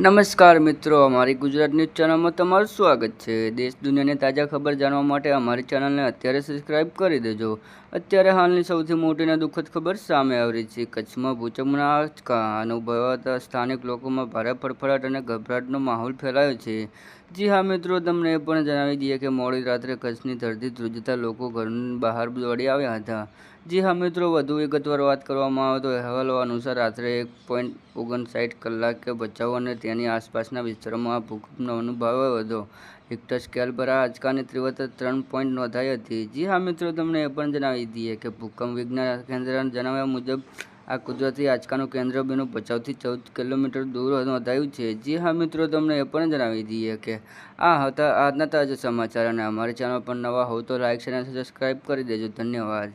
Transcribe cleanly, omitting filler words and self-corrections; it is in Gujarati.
નમસ્કાર મિત્રો, અમારી ગુજરાત ન્યૂઝ ચેનલમાં તમારું સ્વાગત છે। દેશ દુનિયાની તાજા ખબર જાણવા માટે અમારી ચેનલને અત્યારે સબસ્ક્રાઇબ કરી દેજો। અત્યારે હાલની સૌથી મોટી અને દુઃખદ ખબર સામે આવી રહી છે। કચ્છમાં ભૂકંપના આંચકા અનુભવાતા સ્થાનિક લોકોમાં ભારે ફફડાટ અને ગભરાટનો માહોલ ફેલાયો છે। જી હા મિત્રો, તમને એ પણ જણાવી દઈએ કે મોડી રાત્રે કચ્છની ધરતી ધ્રુજતા લોકો ઘરની બહાર દોડી આવ્યા હતા। જી હા મિત્રો, વધુ વિગતવાર વાત કરવામાં આવે તો અહેવાલો અનુસાર રાત્રે 1:59 કલાકે ભચાઉ અને તેની આસપાસના વિસ્તારોમાં આ ભૂકંપનો અનુભવાયો હતો। રિક્ટર સ્કેલ પર આ આંચકાની તીવ્રતા 3 નોંધાઈ હતી। જી હા મિત્રો, તમને એ પણ જણાવી દઈએ કે ભૂકંપ વિજ્ઞાન કેન્દ્રના જણાવ્યા મુજબ આ કુદરતી આંચકાનું કેન્દ્ર બિંદુ ભચાઉથી 14 કિલોમીટર દૂર નોંધાયું છે। જી હા મિત્રો, તમને એ પણ જણાવી દઈએ કે આ હતા આજના તાજા સમાચાર, અને અમારી ચેનલ પર નવા હો તો લાઇક અને સબસ્ક્રાઇબ કરી દેજો। ધન્યવાદ।